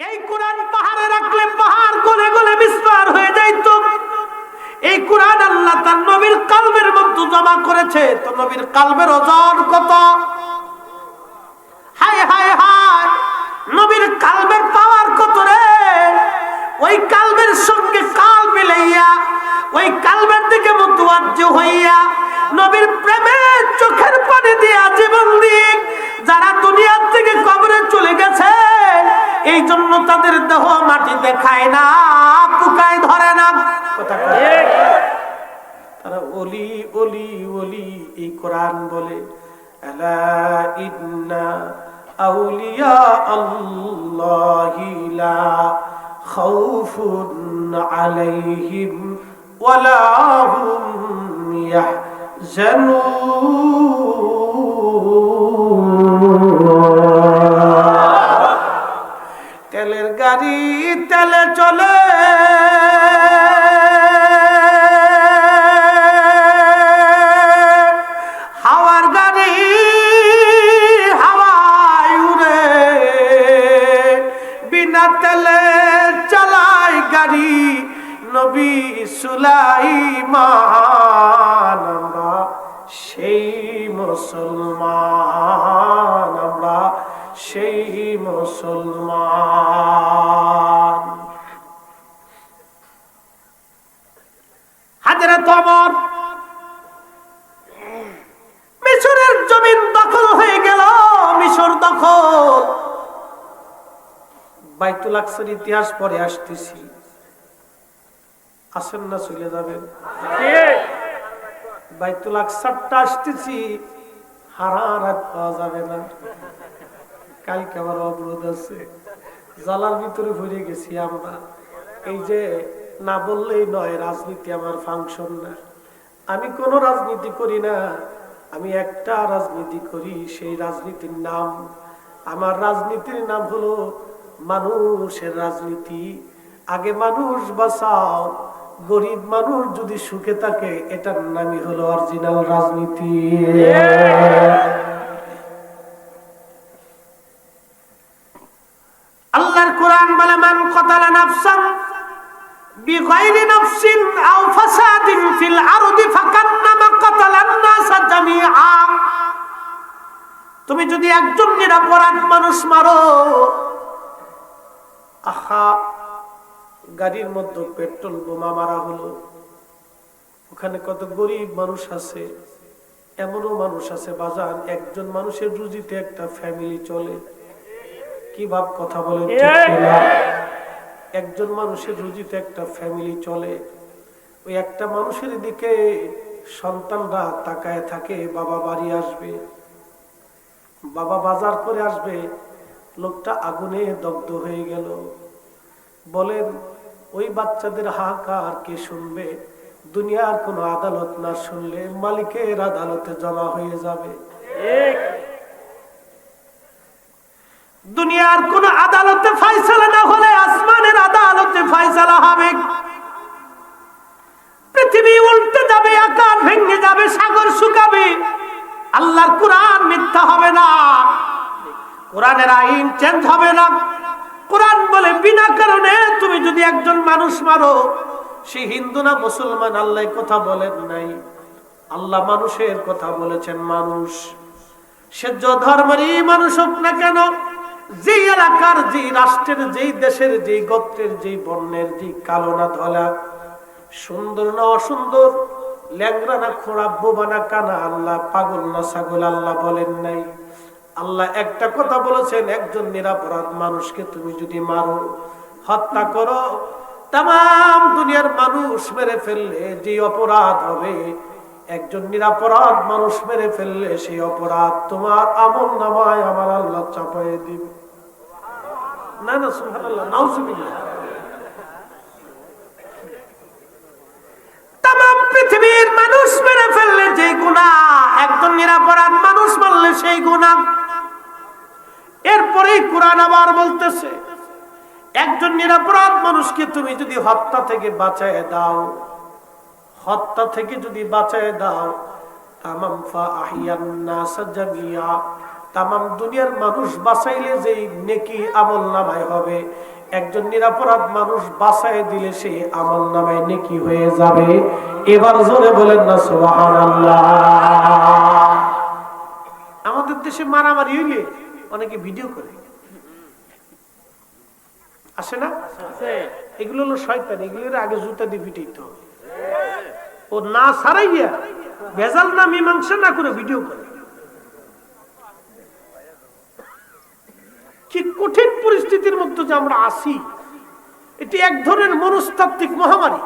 এই কোরআন পাহাড়ে রাখলে পাহাড় গলে গলে বিস্তার হয়ে যাইত। এই কোরআন আল্লাহ তার নবীর কলবের মধ্যে জমা করেছে। তো নবীর কলবের ওজন কত! হায় হায় হায়, নবীর কলবের পাওয়ার কত রে! ওই কলবের সঙ্গে কাল মিলাইয়া, ওই কলবের দিকে মুতওয়াজ্জ হইয়া নবীর প্রেমে চোখের পানি দিয়া জীবন দিয়ে যারা দুনিয়া থেকে কবরে চলে গেছে, এই জন্য তাদের দেহ মাটিতে খায় না, পোকায় ধরে না। তারা ওলি ওলি ওলি এই কোরআন বলে। আলা ইন্না আউলিয়া আল্লাহি লা খাউফুন আলাইহিম ওয়ালা হুম ইয়াহজানুন। তেলের গাড়ি তেলে চলে, হাওয়ার গাড়ি হাওয়ায় উড়ে, বিনা তেলে চালায় গাড়ি নবী সুলাইমান। আমরা সেই মুসলমান, আমরা সেই মুসলমান। হযরত ওমর, মিশরের জমিন দখল হয়ে গেল, মিশর দখল। বাইতুল আকসার ইতিহাস পরে আসতেছি, আসেন না চলে যাবেন। বাইতুল আকসারটা আসতেছি, হারারাত পাওয়া যাবে না। কালকে আমার অবরোধ আছে, জ্বালার ভিতরে ভরে গেছি আমরা। এই যে না বললেই নয়, রাজনীতি আমার ফাংশন না। আমি কোনো রাজনীতি করি না, আমি একটা রাজনীতি করি। সেই রাজনীতির নাম, আমার রাজনীতির নাম হলো মানুষের রাজনীতি। আগে মানুষ বাঁচাও, গরিব মানুষ যদি সুখে থাকে, এটার নামই হলো অরিজিনাল রাজনীতি। আল্লাহর কোরআন বলে, মান কাতালা নাফসান বিগাইরি নাফসিন আও ফাসাদিন ফিল আরদি ফাকান্নামা কাতালান নাসা জামিআ। তুমি যদি একজন নিরপরাধ মানুষ মারো, আহা, গাড়ির মধ্যে পেট্রোল বোমা মারা হলো, ওখানে কত গরিব মানুষ আছে। এমনও মানুষ আছে বাজান, একজন মানুষের রুজিতে একটা ফ্যামিলি চলে। কি ভাব কথা বলেন, একজন মানুষের রুজিতে একটা ফ্যামিলি চলে। ওই একটা মানুষের দিকে সন্তানরা তাকায় থাকে, বাবা বাড়ি আসবে, বাবা বাজার করে আসবে, লোকটা আগুনে দগ্ধ হয়ে গেল। বলেন, ওই বাচ্চাদের হাহাকার কে শুনবে? দুনিয়ার কোন আদালত না শুনলে মালিকের আদালতে জমা হয়ে যাবে। দুনিয়ার কোন আদালতে ফয়সালা না হলে আসমানের আদালতে ফয়সালা হবে। পৃথিবী উল্টে যাবে, আকাশ ভেঙে যাবে, সাগর শুকাবে, আল্লাহর কোরআন মিথ্যা হবে না, কোরআনের আইন চেঞ্জ হবে না। কোরআন বলে, বিনা কারণে তুমি যদি একজন মানুষ মারো, সে হিন্দু না মুসলমান, আল্লাহ কথা বলেন নাই। আল্লাহ মানুষের কথা বলেছেন। মানুষ সে যে ধর্মেরই মানুষ হোক না কেন, যে এলাকার, যে রাষ্ট্রের, যেই দেশের, যেই গোত্রের, যেই বর্ণের, যে কালো না ধলা, সুন্দর না অসুন্দর, ল্যাংড়া না খোড়া, বোবা না কানা, আল্লাহ পাগল না ছাগল, আল্লাহ বলেন নাই। আল্লাহ একটা কথা বলেছেন, একজন নিরপরাধ মানুষকে তুমি যদি মারো, হত্যা করো, তাম দুনিয়ার মানুষ মেরে ফেললে যে অপরাধ হবে, একজন নিরপরাধ মানুষ মেরে ফেললে সেই অপরাধ তোমার আমলনামায় আমার আল্লাহ চাপায়ে দিবে। না না, সুবহানাল্লাহ, নাউজুবিল্লাহ। তাম পৃথিবীর মানুষ মেরে ফেললে যে গুনাহ, একজন নিরপরাধ মানুষ মারলে সেই গুনাহ। এরপরেই কোরআন আবার বলতেছে, একজন নিরপরাধ মানুষকে তুমি যদি হত্যা থেকে বাঁচায় দাও, হত্যা থেকে যদি বাঁচায় দাও, তামাম ফা আহিয়ান নাস জামিয়া, তামাম দুনিয়ার মানুষ বাঁচাইলে যেই নেকি আমল নামায় হবে, একজন নিরাপরাধ মানুষ বাঁচাই দিলে সেই আমল নামায় নেকি হয়ে যাবে। এবার জোরে বলেন না সুবহানাল্লাহ। আমাদের দেশে মারামারি হইলে অনেকে ভিডিও করে, আসে না? এগুলো হলো শয়তান, এগুলোর আগে জুতা দিয়ে পিটাইতে হবে। ও না ছাড়াইয়া ভেজাল না মীমাংসা না করে ভিডিও করে। কি কঠিন পরিস্থিতির মধ্যে যে আমরা আসি, এটি এক ধরনের মনস্তাত্ত্বিক মহামারী,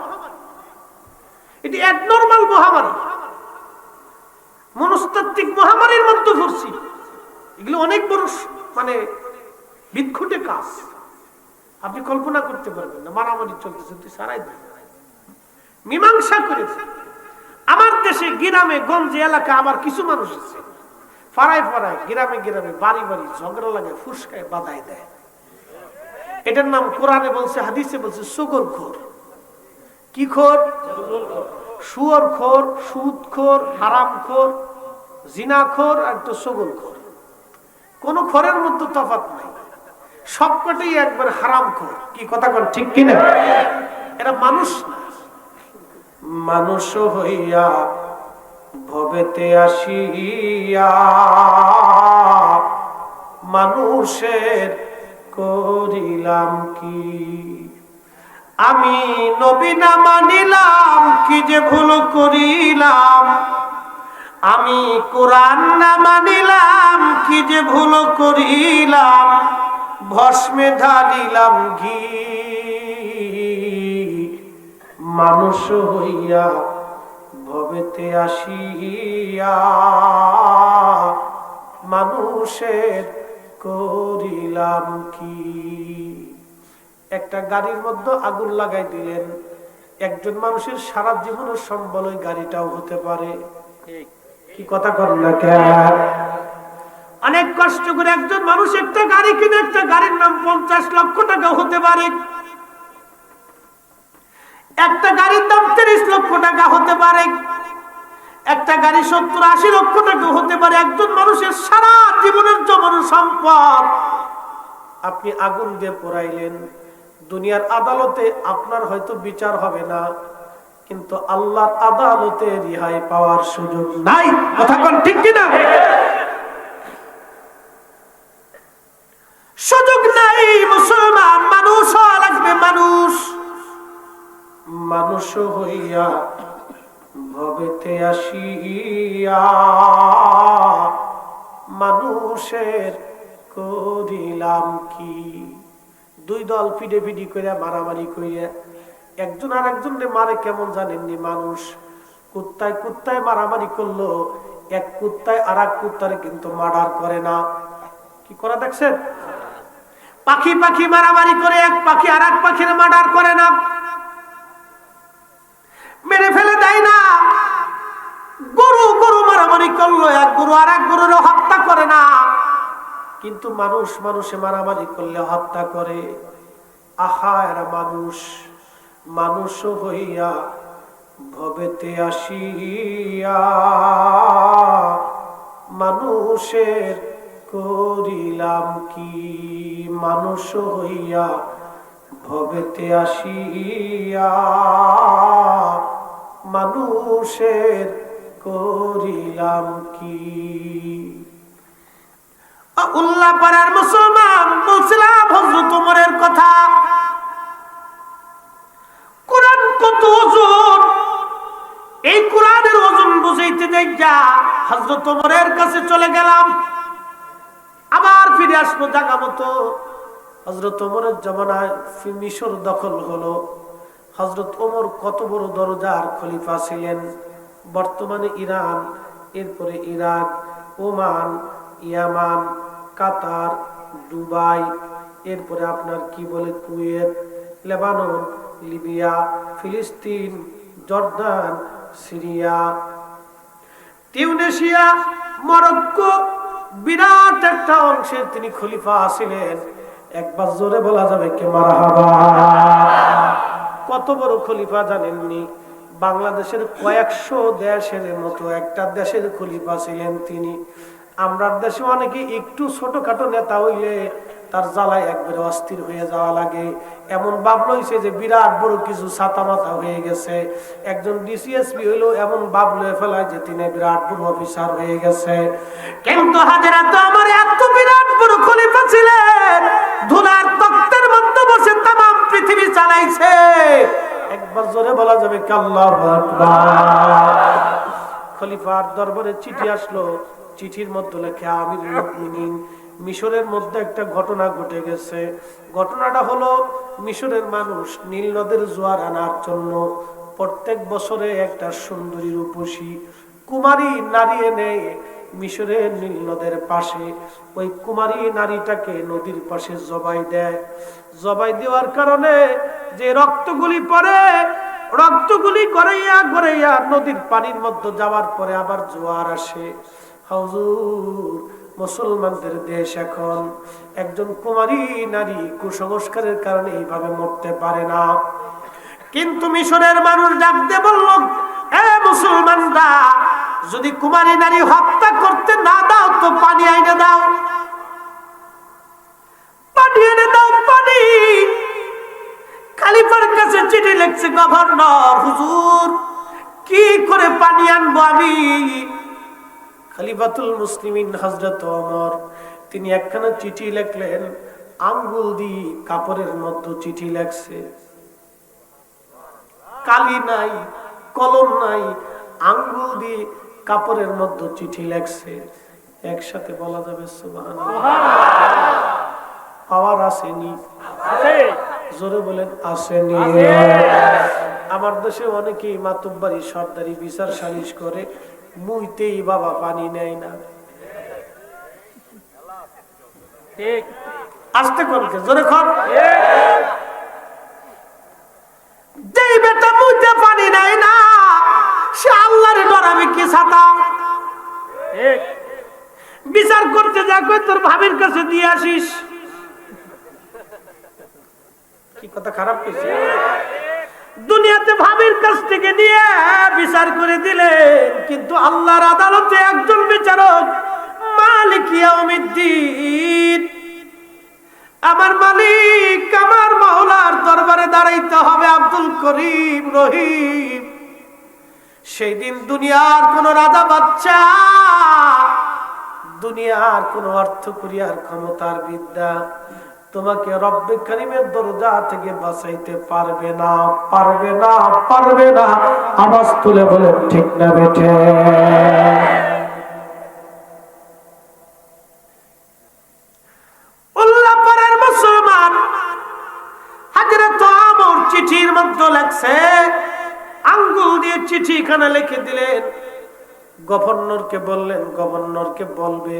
এটি অ্যাবনরমাল মহামারী, মনস্তাত্ত্বিক মহামারীর মধ্যে পড়ছি। এগুলো অনেক বড় মানে বিদঘুটে কাজ, আপনি কল্পনা করতে পারবেন না। মারামারি চলতেছে, তুই সারাই দেন, মীমাংসা করেছে। আমার দেশে গ্রামে গঞ্জে এলাকা আমার কিছু মানুষ আছে, ফাড়ায় ফাড়ায় গ্রামে গ্রামে বাড়ি বাড়ি ঝগড়া লাগে, ফুসকায় বাধাই দেয়। এটার নাম কোরআনে বলছে, হাদিসে বলছে সুগরখোর। কি খোর? শুয়োরখোর, সুদখোর, হারামখোর, জিনাখোর আর তো সুগরখোর। কোন খোরের মধ্যে তফাৎ নাই, সবকটাই একবার হারামখোর। কি কথা বল, ঠিক কিনা? এরা মানুষ না। মানুষ হইয়া ভবেতে আসিয়া মানুষের করিলাম কি? আমি নবী না মানিলাম, কি যে ভুল করিলাম। আমি কোরআন না মানিলাম, কি যে ভুল করিলাম। ভস্মে ঢালিলাম ঘি, মানুষ হইয়া ভবেতে আসিয়া মানুষের করিলাম কি? একটা গাড়ির মধ্যে আগুন লাগাই দিলেন, একজন মানুষের সারা জীবনের সম্বল ওই গাড়িটাও হতে পারে। কি কথা করেন না কেন? অনেক কষ্ট করে একজন মানুষ একটা গাড়ি কিনে, একটা গাড়ির নাম 50 লক্ষ টাকা হতে পারে, একটা গাড়ির দাম 30 লক্ষ টাকা হতে পারে, একটা গাড়ি 70-80 লক্ষ টাকা হতে পারে। একজন মানুষের সারা জীবনের জমানো সম্পদ আপনি আগুন দিয়ে পোড়াইলেন। দুনিয়ার আদালতে আপনার হয়তো বিচার হবে না, কিন্তু আল্লাহর আদালতে রিহাই পাওয়ার সুযোগ নাই। কথা কোন ঠিক কিনা? সুযোগ নাই। মুসলমান মানুষ হওয়া লাগবে, মানুষ। মানুষ হইয়া ভবেতে আসিয়া মানুষের করিলাম কি? দুই দল পিডে পিডি করে মারামারি করিয়া একজন আর একজনকে মারে কেমন জানেননি? মানুষ কুত্তায় কুত্তায় মারামারি করলো, এক কুত্তায় আর এক কুত্তারে কিন্তু মার্ডার করে না। কি করা দেখছেন? পাখি পাখি মারামারি করে, এক পাখি আর এক পাখির মার্ডার করে না, মেরে ফেলে দেয় না। গরু গরু মারামারি করলো, এক গরু আর এক গরুর হত্যা করে না, কিন্তু মানুষ মানুষে মারামারি করলে হত্যা করে। আহা, এরা মানুষ। মানুষ হইয়া ভবেতে আসিয়া মানুষের করিলাম কি? মানুষ হইয়া ভবেতে আসিয়া মানুষের করিলাম কি? উল্লাহ পাড়ার মুসলমান বলছিলাম হযরত ওমরের কথা। কোরআন কত ওজন, এই কোরআনের ওজন বুঝাইতে যাইয়া হযরত ওমরের কাছে চলে গেলাম। আবার ফিরে আসবো জায়গা মতো। হযরত ওমরের জামানায় মিশর দখল হলো। হযরত ওমর কত বড় দরজার খলিফা ছিলেন। বর্তমানে ইরান, এরপরে ইরাক, ওমান, ইয়ামান, কাতার, দুবাই, এরপরে আপনার কি বলে কুয়েত, লেবানন, লিবিয়া, ফিলিস্তিন, জর্দান, সিরিয়া, টিউনিসিয়া, মরক্কো, বিরাট একটা অংশের তিনি খলিফা ছিলেন। একবার জোরে বলা যাবে কে মারহাবা? কত বড় খলিফা জানেননি? বাংলাদেশের কয়েকশো দেশের মতো একটা দেশের খলিফা ছিলেন তিনি। আমরা দেশে অনেকে একটু ছোটখাটো নেতা হইলে তার জ্বালায় একবারে অস্থির হয়ে যাওয়া লাগে। এমন ভাব লইছে যে বিরাট বড় কিছু ছাতা মাথা হয়ে গেছে। একজন ডিসিএসপি হইলো এমন ভাব লয়ে ফেলায় যে তিনি বিরাট বড় অফিসার হয়ে গেছে। কিন্তু হাজেরা তো আমার এত বিরাট বড় খলিফা ছিলেন, ধুলার তক্তের মধ্যে বসে তামাম পৃথিবী চালাইছে। একবার জোরে বলা যাবে কি আল্লাহু আকবার। খলিফার দরবারে চিঠি আসলো, চিঠির মধ্যে লেখা আমিরুল মুমিনিন, মিশরের মধ্যে একটা ঘটনা ঘটে গেছে। ঘটনাটা হলো মিশরের মানুষ নীল নদের জোয়ার আনার জন্য প্রত্যেক বছরে একটা সুন্দরী রূপসী কুমারী নারী এনে মিশরের নীল নদের পাশে ওই কুমারী নারীটাকে নদীর পাশে জবাই দেয়। জবাই দেওয়ার কারণে যে রক্তগুলি পড়ে, রক্তগুলি গড়াইয়া গড়াইয়া নদীর পানির মধ্যে যাওয়ার পরে আবার জোয়ার আসে। হুজুর, মুসলমানদের দেশ এখন একজন কুমারী নারী কুসংস্কারের কারণে এইভাবে মরতে পারে না। কিন্তু মিশরের মানুষ ডাকতে বলল, এ মুসলমানরা, যদি কুমারী নারী হত্যা করতে না দাও তো পানি আইনে দাও, পানি এনে দাও, পানি। খলিফার কাছে চিঠি লিখছে গভর্নর, হুজুর কি করে পানি আনবো আমি? খলিফাতুল মুসলিমিন হযরত ওমর তিনি একখানা চিঠি লিখলেন, আঙ্গুল দিয়ে কাপড়ের মধ্যে চিঠি লেখছে, কালি নাই, কলম নাই, আঙ্গুল দিয়ে কাপড়ের মধ্যে চিঠি লেখছে। একসাথে বলা যাবে সুবহানাল্লাহ। পাওয়ার আসেনি? জোরে বলেন আসেনি? আমার দেশে অনেকেই মাতুব্বারি সর্দারি বিচার সালিশ করে, মুইতেই বাবা পানি নেয় না। ঠিক আসতে কোনকে জোরে কর। যেই বেটা মুইতে পানি নেয় না সে আল্লাহর ডরাবে কি ছাতা? ঠিক বিচার করতে যা কই তোর ভাবির কাছে দিয়ে আসিস। কি কথা খারাপ কইছে? দুনিয়াতে ভাবির কাছ থেকে নিয়ে বিচার করে দিলেন, কিন্তু আল্লাহর আদালতে একজন বিচারক মালিক ইয়াউমিদ্দিন, আমার মালিক আমার মাওলার দরবারে দাঁড়াইতে হবে আব্দুল করিম রহিম। সেই দিন দুনিয়ার কোন রাজা বাচ্চা, দুনিয়ার কোন অর্থ করিয়ার ক্ষমতার বিদ্যা তোমাকে রব্বে কারীমের দরজা থেকে বাঁচাইতে পারবে না, পারবে না, পারবে না। আওয়াজ তুলে বলেন ঠিক না বেঠে? উল্লাহপাড়ার মুসলমান হযরত ওমর চিঠির মধ্যে লেখছে, আঙ্গুল দিয়ে চিঠিখানা লিখে দিলেন। গভর্নরকে বললেন, গভর্নরকে বলবে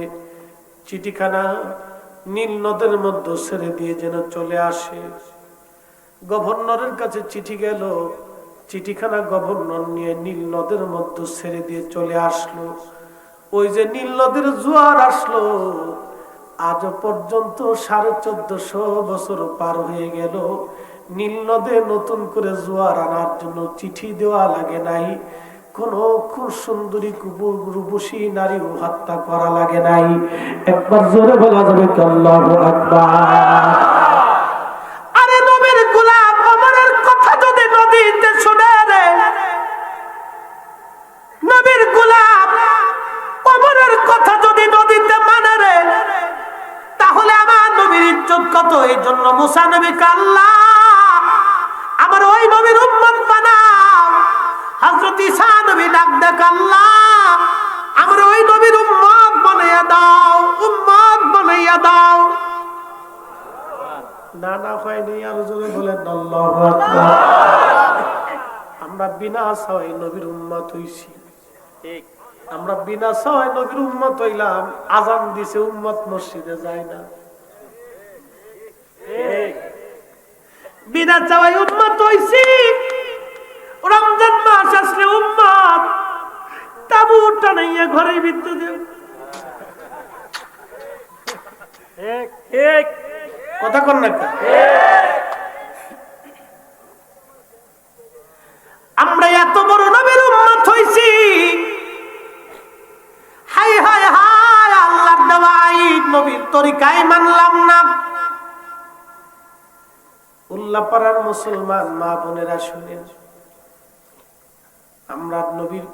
চিঠিখানা নীল নদের মধ্যে ছেড়ে দিয়ে যেন চলে আসে। গভর্নরের কাছে চিঠি গেল, চিঠিখানা গভর্নর নিয়ে নীল নদের মধ্যে ছেড়ে দিয়ে চলে আসলো। ওই যে নীল নদের জোয়ার আসলো, আজ পর্যন্ত 1450 বছর পার হয়ে গেল, নীল নদে নতুন করে জোয়ার আনার জন্য চিঠি দেওয়া লাগে নাই, কোন খুব সুন্দরী রূপসী নারী হত্যা করা লাগে নাই। একবার জোরে বলা যাবে কি আল্লাহু আকবার। আরে নবীর গোলাম ওমরের কথা যদি নদীতে শুনে রে, নবীর গোলাম ওমরের কথা যদি নদীতে মানে রে, তাহলে আমার নবীর ইজ্জত কত? এই জন্য মুসা নবীকে আল্লাহ আমার ওই নবীর উম্মত বানাও। হযরত ঈসা নবী ডাক দেখ, আল্লাহ আমার ওই নবীর উম্মত বানাইয়া দাও, উম্মত বানাইয়া দাও। না না হয়নি, আর জোরে বলেন আল্লাহু আকবার। আমরা বিনা আশায় নবীর উম্মত হইছি। ঠিক, আমরা বিনা আশায় নবীর উম্মত হইলাম, আযান দিছে উম্মত মসজিদে যায় না। ঠিক, বিনা চাওয়ায় উম্মত হইছি। রমজান মাস আসলে উম্মত তাবু টানাইয়া ঘরের ভিতরে। ঠিক কথা কন না? আমরা এত বড় নবীর উম্মত হইছি, হায় হায় হায় উল্লাপাড়ার মুসলমান মা বোনেরা শুনেন, আমরা নবীর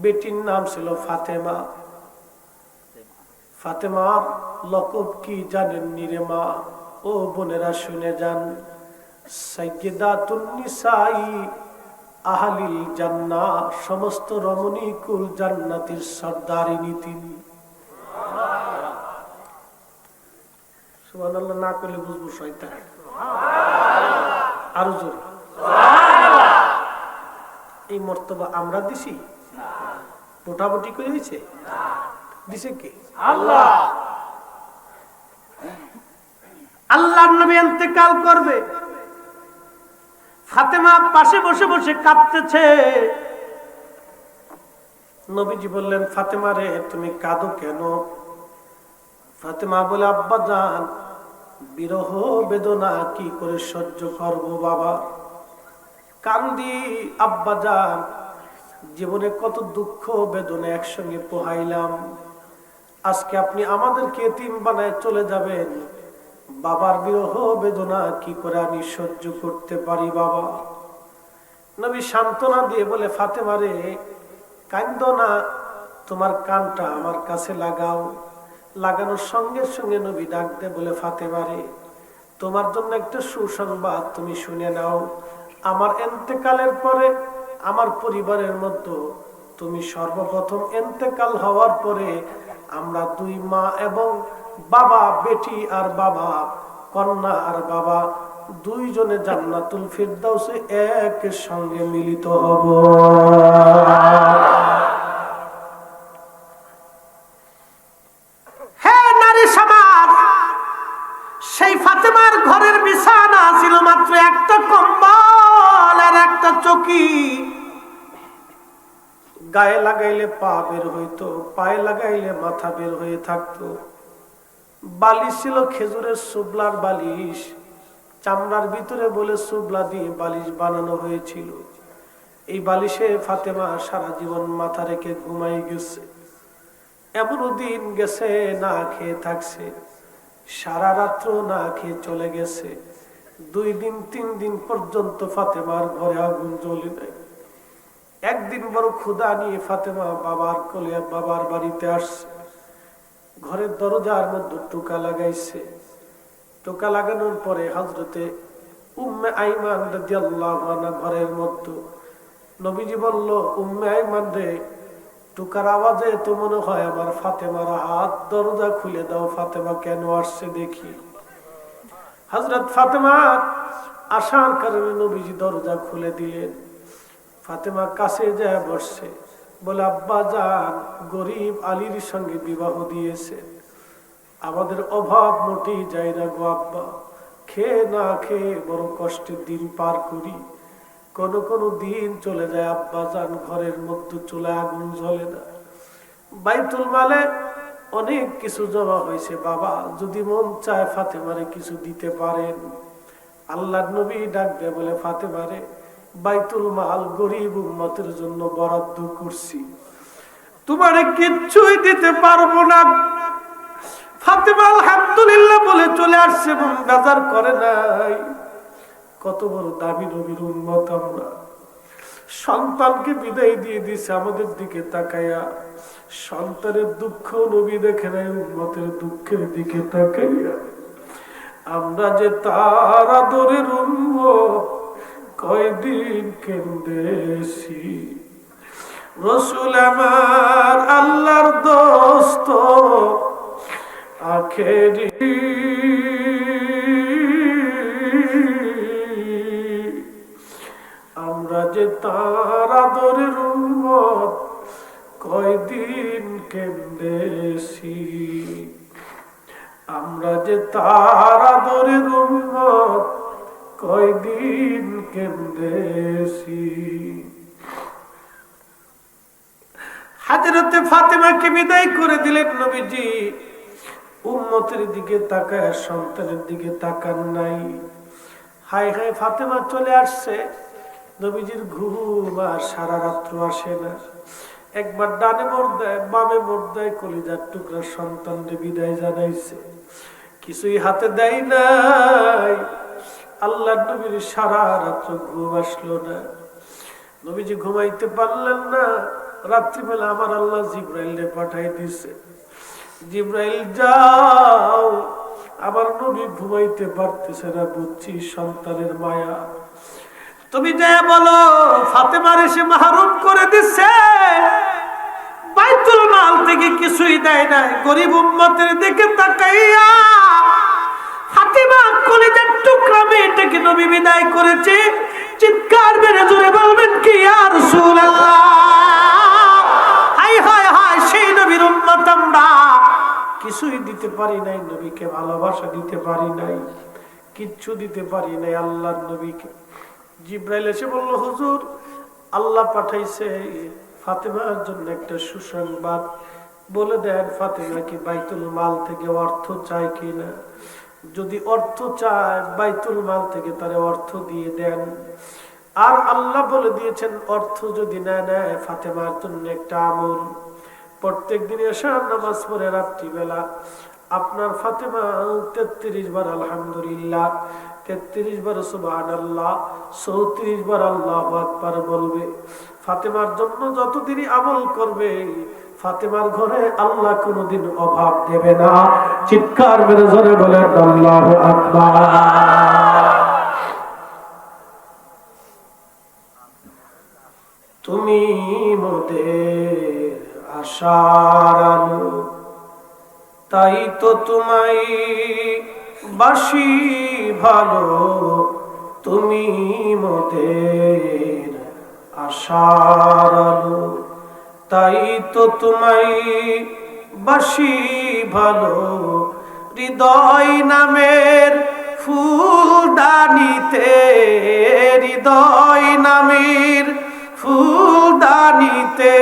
বেটির নাম ছিল ফাতেমা। ফাতেমার লকব কি জানেন নিরে মা? ও বোনেরা শুনে যান, সাইয়্যিদাতুন নিসাই আহলিল জান্নাহ, সমস্ত রমণী কুল জান্নাতের সর্দারিনী তিনি। সুবহানাল্লাহ না করলে বুঝবো শয়তান। আরো জোরে এই মর্তবা আমরা দিছি? মোটামুটি করে হয়েছে? দিছে কে? আল্লাহ। আল্লাহর নবী ইন্তেকাল করবে, ফাতেমা পাশে বসে বসে কাঁদতেছে। নবীজি বললেন, ফাতেমা রে তুমি কাঁদো কেন? ফাতেমা বলে, আব্বা জান, বিরহ বেদনা কি করে সহ্য করব বাবা, কান্দি আব্বা জান, জীবনে কত দুঃখ বেদনা একসঙ্গে পোহাইলাম, আজকে আপনি আমাদেরকে এতিম বানায় চলে যাবেন, বাবার বিরহ বেদনা কি করে আমি সহ্য করতে পারি বাবা। নবী সান্ত্বনা দিয়ে বলে, ফাতেমা রে কান্দো না, তোমার কানটা আমার কাছে লাগাও। লাগানোর সঙ্গে সঙ্গে নবী ডাক দে বলে, ফাতেমা রে তোমার জন্য একটা সুসংবাদ তুমি শুনে নাও, আমার ইন্তেকালের পরে আমার পরিবারের মধ্যে তুমি সর্বপ্রথম ইন্তেকাল হওয়ার পরে আমরা দুই মা এবং বাবা, বেটি আর বাবা, কন্যা আর বাবা, দুইজনে জান্নাতুল ফিরদাউসে এক সঙ্গে মিলিত হব। হে নারী সমাজ, সেই ফাতেমার ঘরের বিছানা ছিল মাত্র একটা কম্বল আর একটা চৌকি। গায়ে লাগাইলে পা বের হইতো, পায়ে লাগাইলে মাথা বের হয়ে থাকতো। বালিশ ছিল খেজুরের সুবলার বালিশ, চামড়ার ভিতরে বলে সুবলা দিয়ে বালিশ বানানো হয়েছিল। এই বালিশে ফাতেমা সারা জীবন মাথা রেখে ঘুমাই গেছে। এমনও দিন গেছে না খেয়ে থাকছে, সারা রাত্র না খেয়ে চলে গেছে। 2 দিন 3 দিন পর্যন্ত ফাতেমার ঘরে আগুন জ্বলে নাই। একদিন বড় ক্ষুধা নিয়ে ফাতেমা বাবার কোলে বাবার বাড়িতে আসছে। ঘরের দরজার মধ্যে টোকা লাগাইছে। টোকা লাগানোর পরে হযরতে উম্মে আইমান রাদিয়াল্লাহু আনহা ঘরের মধ্যে। নবীজি বলল, উম্মে আইমান রে, টোকার আওয়াজে তো মনে হয় আমার ফাতেমার হাত, দরজা খুলে দাও, ফাতেমা কেন আসছে দেখি। হযরত ফাতেমা আসার কারণে নবীজি দরজা খুলে দিলেন। ফাতেমা কাছে যায় বসছে, বলে, আব্বা জান গরিব আলীর সঙ্গে বিবাহ দিয়েছে, আমাদের অভাব মোটেই যায় না গো আব্বা, খেয়ে না খেয়ে বড় কষ্টের দিন পার করি। কোন কোন দিন চলে যায় আব্বা জান ঘরের মধ্যে চলে আগুন জ্বলে না। বাইতুল মালে অনেক কিছু জমা হয়েছে বাবা, যদি মন চায় ফাতেমারে কিছু দিতে পারেন। আল্লাহর নবী ডাক দেয় বলে, ফাতেমারে বাইতুল মাল গরিব উম্মতের জন্য বরাদ্দ করছি, তোমারে কিচ্ছুই দিতে পারবো না। ফাতেমা আলহামদুলিল্লাহ বলে চলে আসছে এবং বাজার করে নাই। কত বড় দাবি নবীর উম্মত আমরা। সন্তানকে বিদায় দিয়ে দিছে আমাদের দিকে তাকাইয়া, সন্তানের দুঃখ নবী দেখে নাই, উম্মতের দুঃখের দিকে তাকাইয়া। আমরা যে তার আদরের উম্মত, কয়দিন কেন্দেছি। রসুল আমার আল্লাহর দোস্ত, আখেরি আমরা যে তার আদরের উম্মত, কয়দিন কেন্দেছি। আমরা যে তার আদরের উম্মত, কয়দিন কেন্দেছি। হযরতে ফাতেমাকে বিদায় করে দিলেন নবীজি। উম্মতের দিকে তাকায়, সন্তানের দিকে তাকান নাই। হায় হায়, ফাতেমা চলে আসছে। নবীজির ঘুম আর সারা রাত্র আসে না। একবার ডানে মোড় দেয়, বামে মোড় দেয়, কলিজার টুকরা সন্তানকে বিদায় জানাইছে, কিছুই হাতে দেয় নাই। আল্লাহ নবীর সারা রাত্র ঘুম আসলো না, নবীজি ঘুমাইতে পারলেন না। রাত্রিবেলা আমার আল্লাহ জিব্রাইলকে পাঠাই দিছে, জিব্রাইল যাও, আমার নবী ঘুমাইতে পারতেছে না, বুঝছি সন্তানের মায়া, তুমি যে বলো ফাতেমার এসে মাহরুম করে দিচ্ছে, বাইতুল মাল থেকে কিছুই দেয় নাই, গরিব উম্মতের দিকে তাকাইয়া ফাতেমা কলিজার টুকরা মেয়েটাকে নবী বিদায় করেছে। চিৎকার মেরে জোরে বলবেন কি ইয়া রাসূলুল্লাহ, হায় হায় হায়, সেই নবীর উম্মত আমরা কিছুই দিতে পারি নাই, নবীকে ভালোবাসা দিতে পারি নাই, কিচ্ছু দিতে পারি নাই আল্লাহর নবীকে। জিব্রাইল এসে বলল, হুজুর আল্লাহ পাঠাইছে ফাতেমার জন্য একটা সুসংবাদ, বলে দেন ফাতেমা কি বাইতুল মাল থেকে অর্থ চায় কিনা, যদি অর্থ চায় বাইতুল মাল থেকে তারে অর্থ দিয়ে দেন। আর আল্লাহ বলে দিয়েছেন অর্থ যদি না নেয় ফাতেমার জন্য একটা আমল, প্রত্যেক দিন এশার নামাজ পড়ে রাত্রিবেলা আপনার ফাতেমা 33 বার আলহামদুলিল্লাহ, 33 বার সুবহানাল্লাহ, 34 বার আল্লাহু আকবার বলবে। ফাতেমার জন্য যতদিনই আমল করবে ফাতেমার ঘরে আল্লাহ কোনোদিন অভাব দেবে না। চিৎকার মেরে জোরে বলেন আল্লাহু আকবার। তুমি মোদের আশার আলো, তাই তো তোমায় বাসি ভালো, তুমি মোদের আশার আলো, তাই তো তোমায় বাসি ভালো, হৃদয় নামের ফুলদানিতে, হৃদয় নামের ফুলদানিতে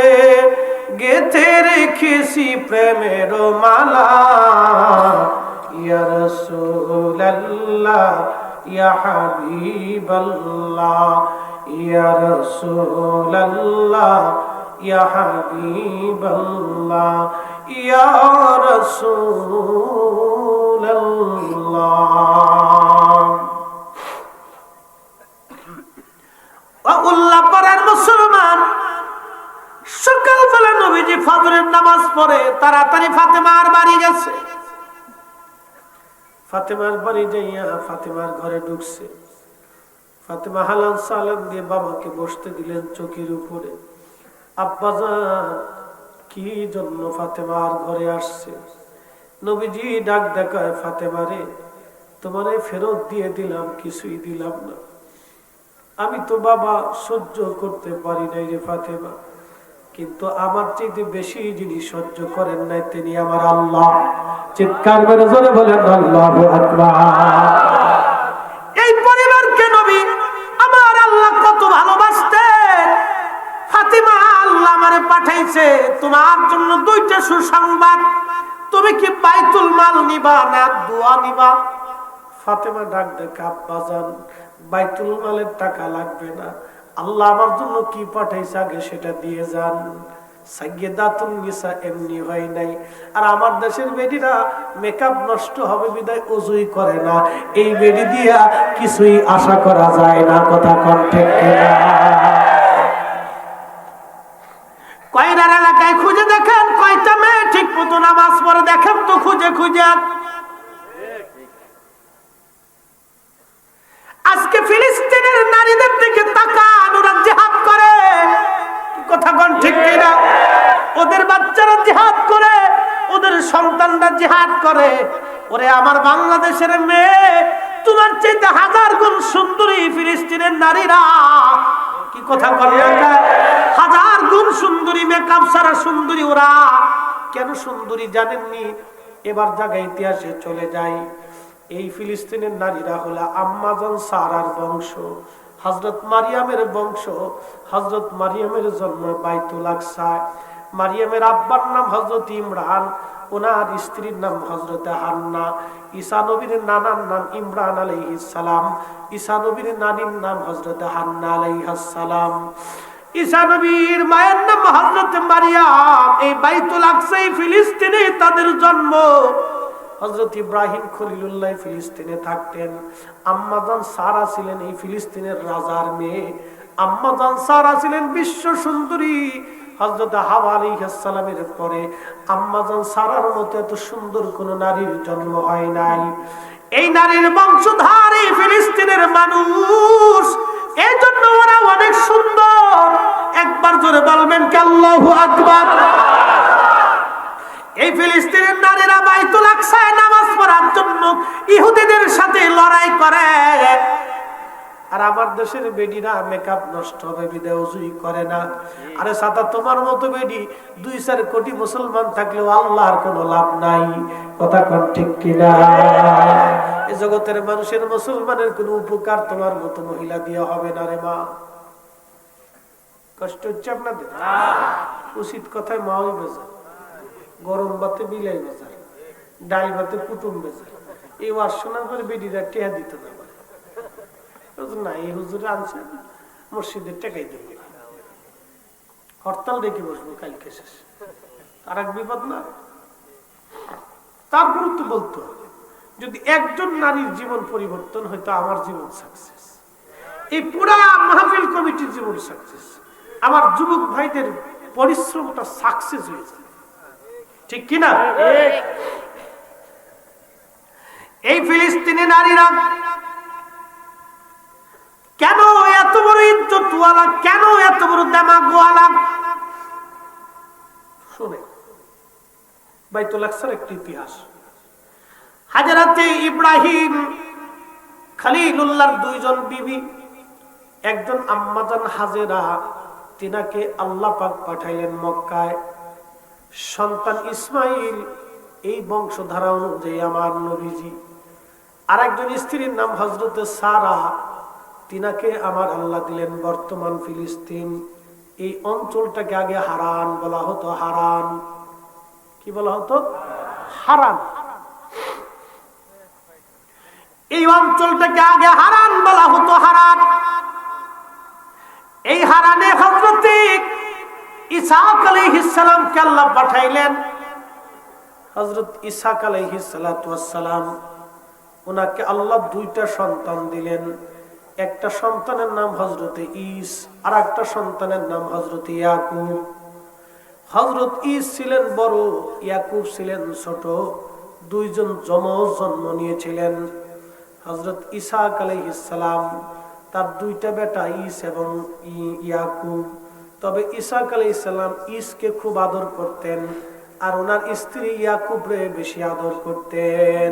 গেথে রেখেছি প্রেমের মালা, ইয়া রাসূলুল্লাহ ইয়া হাবিবাল্লাহ, ইয়া রাসূলুল্লাহ ইয়া হাবিবাল্লাহ, ইয়া রাসূলুল্লাহ। আল্লাহ পারেন মুসলমান, সকালবেলা নবীজি ফজরের নামাজ পড়ে তাড়াতাড়ি ফাতেমার বাড়ি গেছে। ফাতেমার বাড়ি যাইয়া ফাতেমার ঘরে ঢুকছে। ফাতেমা হালাল সালাম দিয়ে বাবাকে বসতে দিলেন চৌকির উপরে। আব্বাজান কি জন্য ফাতেমার ঘরে আসছে? নবীজি ডাক দেখায়, ফাতেমারে তোমারে ফেরত দিয়ে দিলাম, কিছুই দিলাম না। আমি তো বাবা সহ্য করতে পারি নাই রে ফাতেমা, কিন্তু আমার চেয়ে বেশি যিনি সহ্য করেন নাই তিনি আমার আল্লাহ। চিৎকার করে জোরে বলেন আল্লাহু আকবার। এই পরিবারকে নবী আমার আল্লাহ কত ভালোবাসতেন। ফাতেমা আল্লাহ আমারে পাঠাইছে তোমার জন্য দুইটা সুসংবাদ, তুমি কি বাইতুল মাল নিবা না দোয়া নিবা? ফাতেমা ডাক দেখে, আব্বাজান বাইতুল মালের টাকা লাগবে না, আল্লাহ আমার জন্য কি পাঠাইছে আগে সেটা দিয়ে যান। সাইয়্যিদাতুন নিসা এমনি হয় নাই। আর আমার দেশের বেডিরা মেকআপ নষ্ট হবে বিদায় ওযুই করে না, এই বেডি দিয়া কিছুই আশা করা যায় না। কথা কোন ঠিক কিনা? কয়রার এলাকায় খুঁজে দেখেন কয়টা মেয়ে ঠিক মতো নামাজ পড়ে, দেখেন তো খুঁজে খুঁজে। আজকে ফিলিস্তিনের নারীদের দিকে তাকান, ওরা জিহাদ করে, কথা কোন ঠিক কিনা? ওদের বাচ্চারা জিহাদ করে, ওদের সন্তানরা জিহাদ করে। ওরে আমার বাংলাদেশের মেয়ে তোমার চাইতে 1000 গুণ সুন্দরী ফিলিস্তিনের নারীরা। কি কথা কোন? 1000 গুণ সুন্দরী, মেকআপ ছাড়া সুন্দরী ওরা। কেন সুন্দরী জানেননি? এবার জায়গায় ইতিহাসে চলে যাই। এই ফিলিস্তিনের নারীরা হলো আম্মাজান সারার বংশ, হযরত মারিয়ামের বংশ। হযরত মারিয়ামের জন্ম বাইতুল আকসায়। মারিয়ামের আব্বার নাম হযরত ইমরান, ওনার স্ত্রীর নাম হযরত হান্না। ঈসা নবীর নানার নাম ইমরান আলাইহিস সালাম, ঈসা নবীর নানির নাম হযরত হান্না আলাইহিস সালাম। ঈসা নবীর মায়ের নাম হযরত মারিয়াম। এই বাইতুল আকসায় ফিলিস্তিনে তাদের জন্ম। হযরত ইব্রাহিম খলিলুল্লাহ ফিলিস্তিনে থাকতেন। আম্মাজান সারা ছিলেন এই ফিলিস্তিনের রাজার মেয়ে। আম্মাজান সারা ছিলেন বিশ্ব সুন্দরী। হযরত হাওয়া আলাইহিস সালামের পরে আম্মাজান সারার মতো এত সুন্দর কোন নারীর জন্ম হয় নাই। এই নারীর বংশধর এই ফিলিস্তিনের মানুষ, এই জন্য ওরা অনেক সুন্দর। একবার জোরে বলবেন কি আল্লাহু আকবার। এই ফিলিস্তিনের নারীরা বাইতুল আকসায় নামাজ পড়ার জন্য ইহুদিদের সাথে লড়াই করে। আর আমার দেশের বেডিরা মেকআপ নষ্ট হবে বিধায় ওযুই করে না। আরে সাদা তোমার মতো বেডি 2-4 কোটি মুসলমান থাকলেও আল্লাহর কোনো লাভ নাই। কথা কোন ঠিক কিনা? এই জগতের মানুষের মুসলমানের কোনো উপকার তোমার মতো মহিলা দিয়ে হবে না রে মা। কষ্ট হচ্ছে আপনাদের? উচিত কথায় মাও বেজার, গরম ভাতে বিলাই বেজার, ডাল ভাতে কুটুম বেজার। এই ওয়াজ শোনার পরে বেডিরা টেহা দিত না। না, এই হুজুরে আনছে মসজিদের টেকাই দেব, হরতাল ডেকে বসবো কালকে শেষ। আর এক বিপদ না। তারপর তো বলতো যদি একজন নারীর জীবন পরিবর্তন হয়তো আমার জীবন সাকসেস, এই পুরা মাহফিল কমিটির জীবন সাকসেস, আমার যুবক ভাইদের পরিশ্রমটা সাকসেস হয়ে যায়। ঠিক কিনা? এই ফিলিস্তিনি নারীরা কেন এত বড় ইজ্জতওয়ালা, কেন এত বড় দেমাগওয়ালা? শুনে বাইতুল আকসার একটি ইতিহাস। হাজরাতে ইব্রাহিম খলিলুল্লাহর 2 জন বিবি, একজন আম্মাজান হাজেরা, তিনাকে আল্লাহ পাক পাঠাইলেন মক্কায়। সন্তান ইসমাইল, এই বংশধারা অনুযায়ী আমার নবীজি। আর একজন স্ত্রীর নাম হযরতে সারা, তিনাকে আমার আল্লাহ দিলেন বর্তমান ফিলিস্তিন। এই অঞ্চলটাকে আগে হারান বলা হতো। হারান কি বলা হতো? হারান। এই অঞ্চলটাকে আগে হারান বলা হতো। হারান। এই হারানে হযরতে ইসহাক আলাইহিস সালামকে আল্লাহ পাঠাইলেন। হযরত ইসহাক আলাইহিস সালাতু ওয়াস সালাম, ওনাকে আল্লাহ 2টা সন্তান দিলেন। একটা সন্তানের নাম হযরতে ঈস, আর একটা সন্তানের নাম হযরতে ইয়াকুব। হযরত ঈস ছিলেন বড়, ইয়াকুব ছিলেন ছোট। 2 জন যমজ জন্ম নিয়েছিলেন। হযরত ইসহাক আলাইহিস সালাম, তার 2টা বেটা ঈস এবং ইয়াকুব। তবে ইসহাক আলাইহিস সালাম ঈসকে খুব আদর করতেন, আর ওনার স্ত্রী ইয়াকুবরে বেশি আদর করতেন।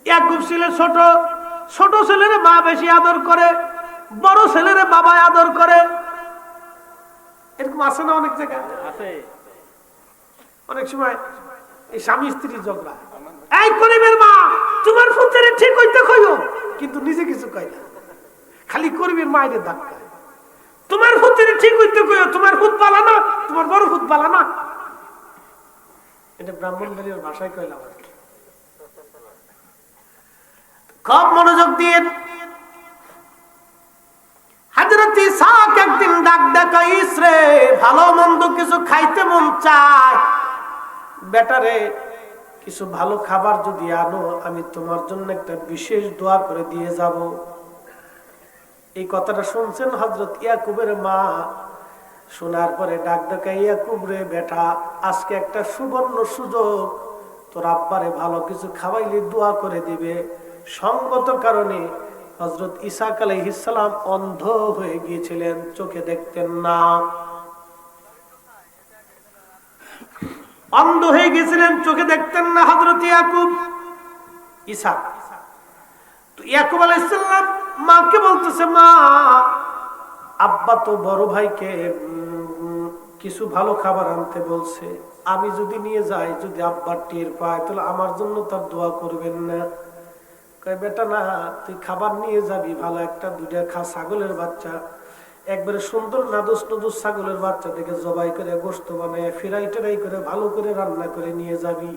ইয়াকুব ছিলেন ছোট, ছোট ছেলের মা বেশি আদর করে, বড় ছেলের বাবা আদর করে। এরকম আছে না অনেক জায়গায়? অনেক সময় এই স্বামী স্ত্রীর ঝগড়া, এই করিমের মা তোমার ফুতেরে ঠিক হইতে কইও, কিন্তু নিজে কিছু কয় না, খালি করিমের মায়ের ধাক্কা। তোমার ফুতেরে ঠিক হইতে কইও, তোমার ফুত পালা না, তোমার বড় ফুত পালা না। এটা ব্রাহ্মণবাড়ির ভাষায় কইলাম। খুব মনোযোগ দিয়ে হযরত ইসহাক একদিন ডাক ডাকা, ইসরে ভালো মন্দ কিছু খাইতে মন চায়, বেটারে কিছু ভালো খাবার যদি আনো আমি তোমার জন্য একটা বিশেষ দোয়া করে দিয়ে যাব। এই কথাটা শুনছেন হযরত ইয়াকুবের মা। শোনার পরে ডাক ডাকা, ইয়াকুব রে বেটা, আজকে একটা সুবর্ণ সুযোগ, তোর আব্বারে ভালো কিছু খাওয়াইলে দোয়া করে দিবে। সঙ্গত কারণে হযরত ইসহাক আলাইহিস সালাম অন্ধ হয়ে গিয়েছিলেন, চোখে দেখতেন না। অন্ধ হয়ে গেছিলেন, চোখে দেখতেন না হযরত ইয়াকুব ইসহাক। তো ইয়াকুব আলাইহিস সালাম মাকে বলতেছে, মা আব্বা তো বড় ভাইকে কিছু ভালো খাবার আনতে বলছে, আমি যদি নিয়ে যাই, যদি আব্বা টের পায় তাহলে আমার জন্য তার দোয়া করবেন না? কয় বেটা না, তুই খাবার নিয়ে যাবি, ভালো একটা 2টা ছাগলের বাচ্চা, একবারে সুন্দর নাদুস নদুস ছাগলের বাচ্চা থেকে জবাই করে গোশত বানায় ফিরাই টেরাই করে ভালো করে রান্না করে নিয়ে যাবি।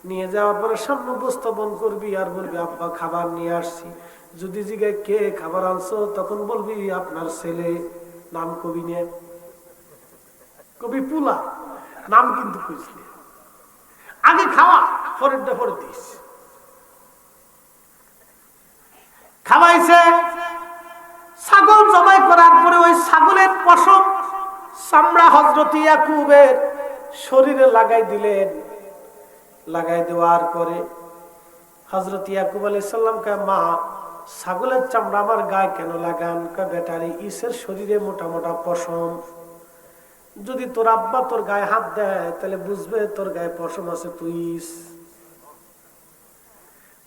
নিয়ে যাওয়ার পরে সামনে উপস্থাপন করবি আর বলবি আব্বা খাবার নিয়ে আসছি। যদি জিজ্ঞাসা কে খাবার আনছো, তখন বলবি আপনার ছেলে। নাম কবি নিয়ে কবি পুলা, নাম কিন্তু খুঁজলি আগে খাওয়া। ফরিদটা ফরিদ দিস খাওয়াইছে। ছাগল জবাই করার পরে ওই ছাগলের পশম চামড়া হযরত ইয়াকুবের শরীরে লাগাই দিলেন। লাগাই দেওয়ার পরে হযরত ইয়াকুব আলাইহিস সালাম কয়, মা ছাগলের চামড়া আমার গায়ে কেন লাগান? কয়, বেটারি ইসের শরীরে মোটা মোটা পশম, যদি তোর আব্বা তোর গায়ে হাত দেয় তাহলে বুঝবে তোর গায়ে পশম আছে, তুই ইস।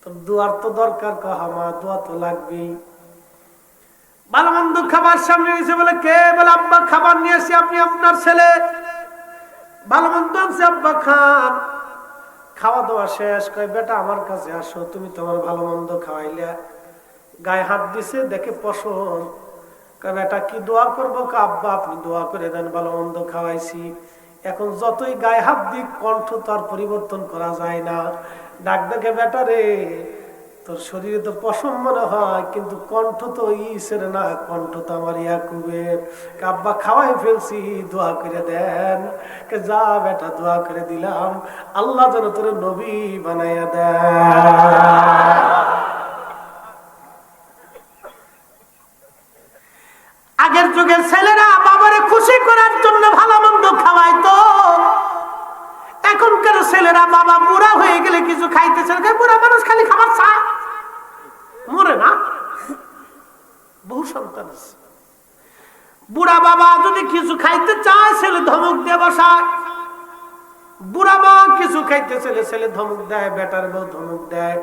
তোর দোয়ার তো দরকার। কহা মা দোয়া তো লাগবেই। ভালো মন্দ খাবার সামনে নিয়েছে, বলে কে? বলে আব্বা খাবার নিয়ে আসি, আপনি আপনার ছেলে। ভালো মন্দ আনছে, আব্বা খান। খাওয়া দাওয়া শেষ। কয়, বেটা আমার কাছে আসো, তুমি তোমার ভালো মন্দ খাওয়াইলে। গায়ে হাত দিছে, দেখে পশম। কয়, বেটা কি দোয়া করবো? আব্বা আপনি দোয়া করে দেন, ভালো মন্দ খাওয়াইছি। এখন যতই গায়ে হাত দিক কণ্ঠ তো আর পরিবর্তন করা যায় না। ডাক দেখে, বেটা রে তোর শরীরে তো পশম মনে হয়, কিন্তু কণ্ঠ তো ইসের না, কণ্ঠ তো আমার ইয়াকুবের। আব্বা খাওয়াই ফেলছি, দোয়া করে দেন। যা বেটা দোয়া করে দিলাম, আল্লাহ যেন তোর নবী বানাইয়া দেন। আগের যুগের ছেলেরা বাবারে খুশি করার জন্য ভালো মন্দ খাওয়াইতো। এখনকার ছেলেরা বাবা বুড়া হয়ে গেলে কিছু খাইতেছে, বুড়া মানুষ খালি খাবার চা মরে না। বহু সন্তান আছে, বুড়া বাবা যদি কিছু খাইতে চায় ছেলে ধমক দিয়ে বসায়। বুড়া মা কিছু খাইতে ছেলে ধমক দেয়, বেটার বউ ধমক দেয়।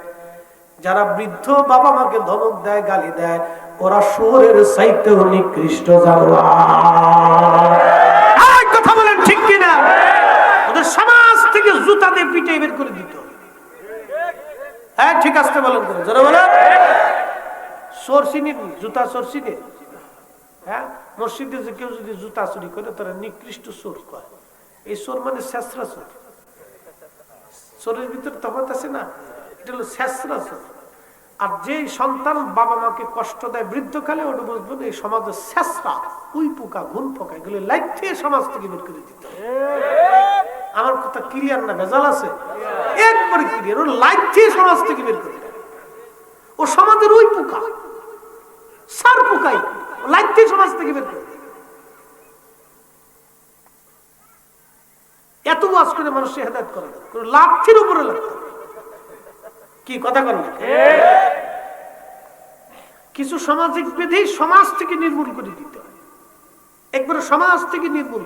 যারা বৃদ্ধ বাবা মাকে ধমক দেয়, গালি দেয়, ওরা শহরের চাইতেও নিকৃষ্ট জানোয়ার। কথা বলেন ঠিক কিনা? ওদের সমাজ থেকে জুতা দিয়ে পিটে বের করে দিত। হ্যাঁ ঠিক আসতে বলেন, যারা বলেন চোর চিনি, জুতা চোর চিনি। হ্যাঁ মসজিদে যে কেউ যদি জুতা চুরি করে তারা নিকৃষ্ট চোর কয়। এই চোর মানে শেষরা চোর। চোরের ভিতরে তফাৎ আছে না, এটা হলো শেষরা চোর। আর যে সন্তান বাবা মাকে কষ্ট দেয় বৃদ্ধকালে, ওটা বুঝবেন এই সমাজের শেষরা, উই পোকা ঘুন পোকা, এগুলো লাইট থেকে সমাজ থেকে বের করে দিতে। আমার কথা ক্লিয়ার না ভেজাল আছে? একবারে ক্লিয়ার। ও লাইট থেকে সমাজ থেকে বের করে দেয়। ও সমাজের উই পোকা, সার পোকাই, লাইট থেকে সমাজ থেকে বের করে দেয়। এত ওয়াজ করে মানুষকে হেদায়েত করে না, লাঠির উপরে লাগতো। কি কথা বলেন? কিছু সামাজিক বিধি সমাজ থেকে নির্মূল করে দিতে হয়, একবারে সমাজ থেকে নির্মূল।